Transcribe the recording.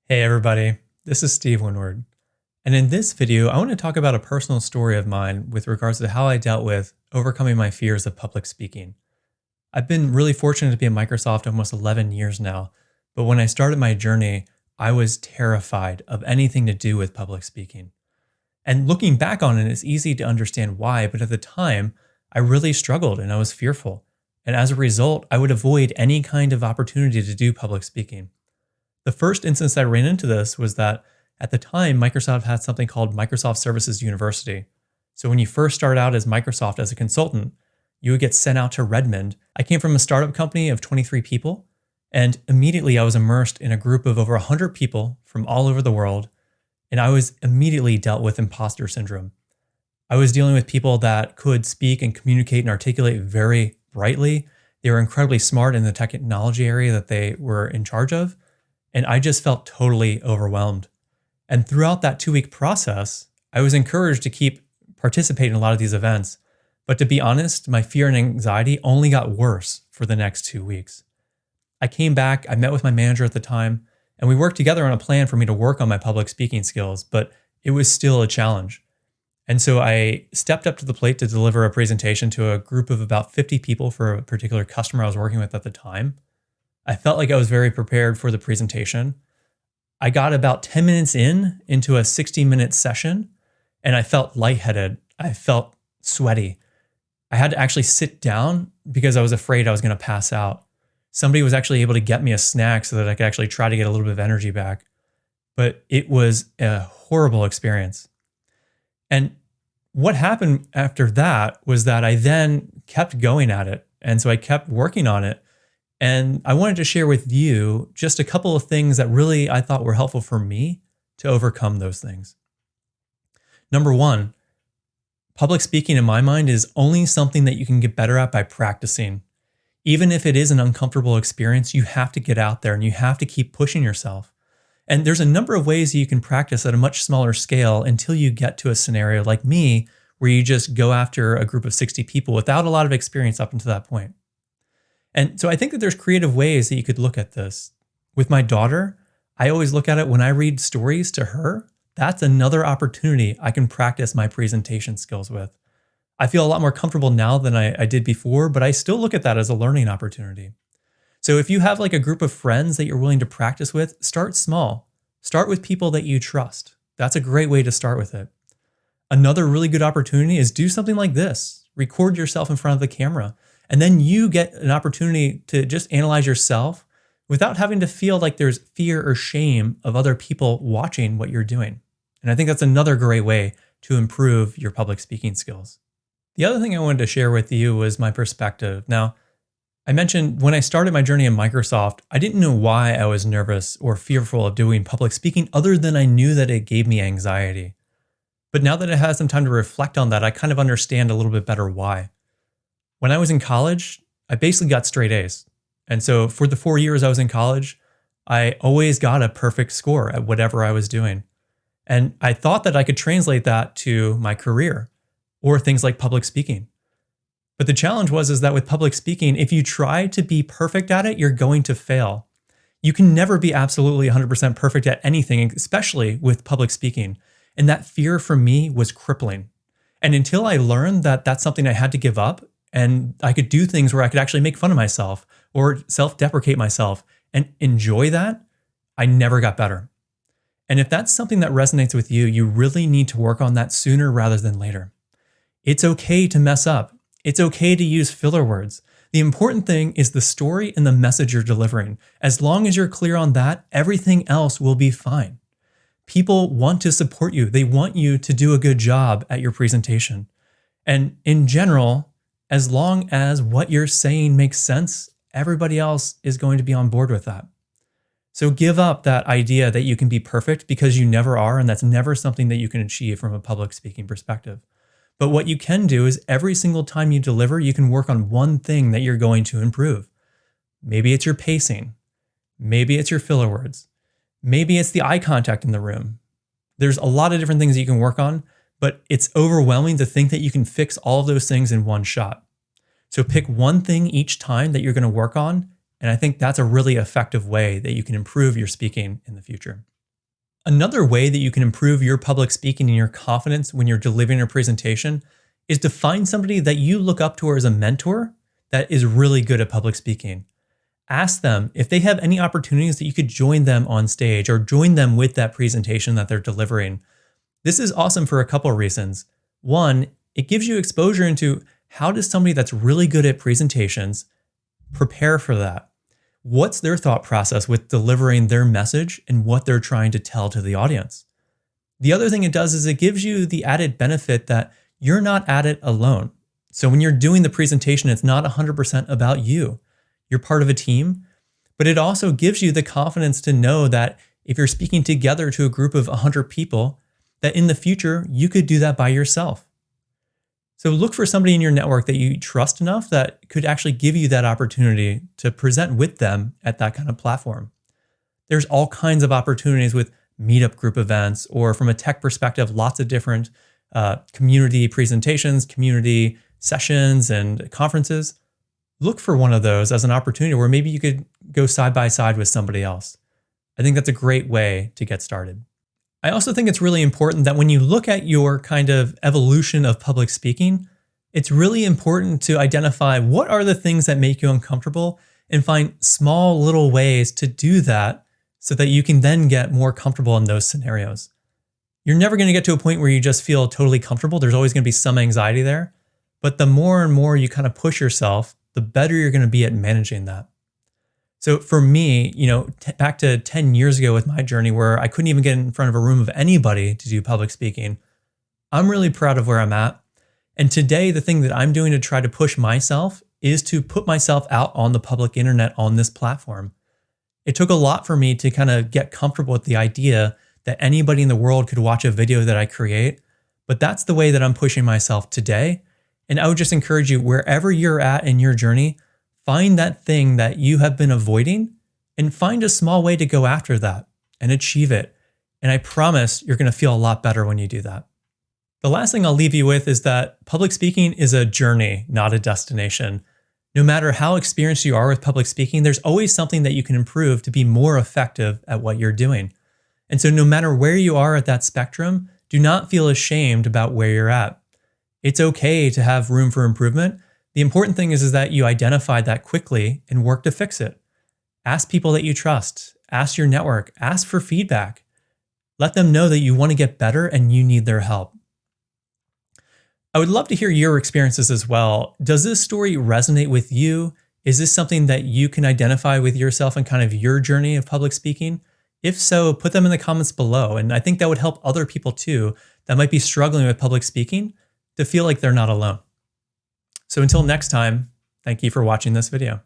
Hey everybody, this is Steve Winward. And in this video, I want to talk about a personal story of mine with regards to how I dealt with overcoming my fears of public speaking. I've been really fortunate to be at Microsoft almost 11 years now, but when I started my journey, I was terrified of anything to do with public speaking. And looking back on it, it's easy to understand why, but at the time, I really struggled and I was fearful. And as a result, I would avoid any kind of opportunity to do public speaking. The first instance I ran into this was that at the time, Microsoft had something called Microsoft Services University. So when you first start out as Microsoft as a consultant, you would get sent out to Redmond. I came from a startup company of 23 people, and immediately I was immersed in a group of over 100 people from all over the world, and I was immediately dealt with imposter syndrome. I was dealing with people that could speak and communicate and articulate very brightly. They were incredibly smart in the technology area that they were in charge of. And I just felt totally overwhelmed. And throughout that 2-week process, I was encouraged to keep participating in a lot of these events. But to be honest, my fear and anxiety only got worse for the next 2 weeks. I came back, I met with my manager at the time, and we worked together on a plan for me to work on my public speaking skills, but it was still a challenge. And so I stepped up to the plate to deliver a presentation to a group of about 50 people for a particular customer I was working with at the time. I felt like I was very prepared for the presentation. I got about 10 minutes into a 60-minute session, and I felt lightheaded. I felt sweaty. I had to actually sit down because I was afraid I was going to pass out. Somebody was actually able to get me a snack so that I could actually try to get a little bit of energy back. But it was a horrible experience. And what happened after that was that I then kept going at it. And so I kept working on it. And I wanted to share with you just a couple of things that really I thought were helpful for me to overcome those things. Number one, public speaking in my mind is only something that you can get better at by practicing. Even if it is an uncomfortable experience, you have to get out there and you have to keep pushing yourself. And there's a number of ways you can practice at a much smaller scale until you get to a scenario like me, where you just go after a group of 60 people without a lot of experience up until that point. And so I think that there's creative ways that you could look at this. With my daughter, I always look at it when I read stories to her. That's another opportunity I can practice my presentation skills with. I feel a lot more comfortable now than I did before, but I still look at that as a learning opportunity. So if you have like a group of friends that you're willing to practice with, start small. Start with people that you trust. That's a great way to start with it. Another really good opportunity is do something like this. Record yourself in front of the camera. And then you get an opportunity to just analyze yourself without having to feel like there's fear or shame of other people watching what you're doing. And I think that's another great way to improve your public speaking skills. The other thing I wanted to share with you was my perspective. Now, I mentioned when I started my journey in Microsoft, I didn't know why I was nervous or fearful of doing public speaking other than I knew that it gave me anxiety. But now that I had some time to reflect on that, I kind of understand a little bit better why. When I was in college, I basically got straight A's. And so for the 4 years I was in college, I always got a perfect score at whatever I was doing. And I thought that I could translate that to my career or things like public speaking. But the challenge is that with public speaking, if you try to be perfect at it, you're going to fail. You can never be absolutely 100% perfect at anything, especially with public speaking. And that fear for me was crippling. And until I learned that that's something I had to give up, and I could do things where I could actually make fun of myself or self-deprecate myself and enjoy that, I never got better. And if that's something that resonates with you, you really need to work on that sooner rather than later. It's okay to mess up. It's okay to use filler words. The important thing is the story and the message you're delivering. As long as you're clear on that, everything else will be fine. People want to support you. They want you to do a good job at your presentation. And in general, as long as what you're saying makes sense, everybody else is going to be on board with that. So give up that idea that you can be perfect because you never are, and that's never something that you can achieve from a public speaking perspective. But what you can do is every single time you deliver, you can work on one thing that you're going to improve. Maybe it's your pacing. Maybe it's your filler words. Maybe it's the eye contact in the room. There's a lot of different things that you can work on, but it's overwhelming to think that you can fix all of those things in one shot. So pick one thing each time that you're going to work on, and I think that's a really effective way that you can improve your speaking in the future. Another way that you can improve your public speaking and your confidence when you're delivering a presentation is to find somebody that you look up to as a mentor that is really good at public speaking. Ask them if they have any opportunities that you could join them on stage or join them with that presentation that they're delivering. This is awesome for a couple of reasons. One, it gives you exposure into how does somebody that's really good at presentations prepare for that? What's their thought process with delivering their message and what they're trying to tell to the audience? The other thing it does is it gives you the added benefit that you're not at it alone. So when you're doing the presentation, it's not 100% about you. You're part of a team, but it also gives you the confidence to know that if you're speaking together to a group of 100 people, that in the future, you could do that by yourself. So look for somebody in your network that you trust enough that could actually give you that opportunity to present with them at that kind of platform. There's all kinds of opportunities with meetup group events, or from a tech perspective, lots of different community presentations, community sessions, and conferences. Look for one of those as an opportunity where maybe you could go side by side with somebody else. I think that's a great way to get started. I also think it's really important that when you look at your kind of evolution of public speaking, it's really important to identify what are the things that make you uncomfortable and find small little ways to do that so that you can then get more comfortable in those scenarios. You're never going to get to a point where you just feel totally comfortable. There's always going to be some anxiety there. But the more and more you kind of push yourself, the better you're going to be at managing that. So for me, back to 10 years ago with my journey where I couldn't even get in front of a room of anybody to do public speaking, I'm really proud of where I'm at. And today, the thing that I'm doing to try to push myself is to put myself out on the public internet on this platform. It took a lot for me to kind of get comfortable with the idea that anybody in the world could watch a video that I create, but that's the way that I'm pushing myself today. And I would just encourage you, wherever you're at in your journey, find that thing that you have been avoiding and find a small way to go after that and achieve it. And I promise you're going to feel a lot better when you do that. The last thing I'll leave you with is that public speaking is a journey, not a destination. No matter how experienced you are with public speaking, there's always something that you can improve to be more effective at what you're doing. And so no matter where you are at that spectrum, do not feel ashamed about where you're at. It's okay to have room for improvement. The important thing is that you identify that quickly and work to fix it. Ask people that you trust, ask your network, ask for feedback. Let them know that you want to get better and you need their help. I would love to hear your experiences as well. Does this story resonate with you? Is this something that you can identify with yourself and kind of your journey of public speaking? If so, put them in the comments below. And I think that would help other people too that might be struggling with public speaking to feel like they're not alone. So until next time, thank you for watching this video.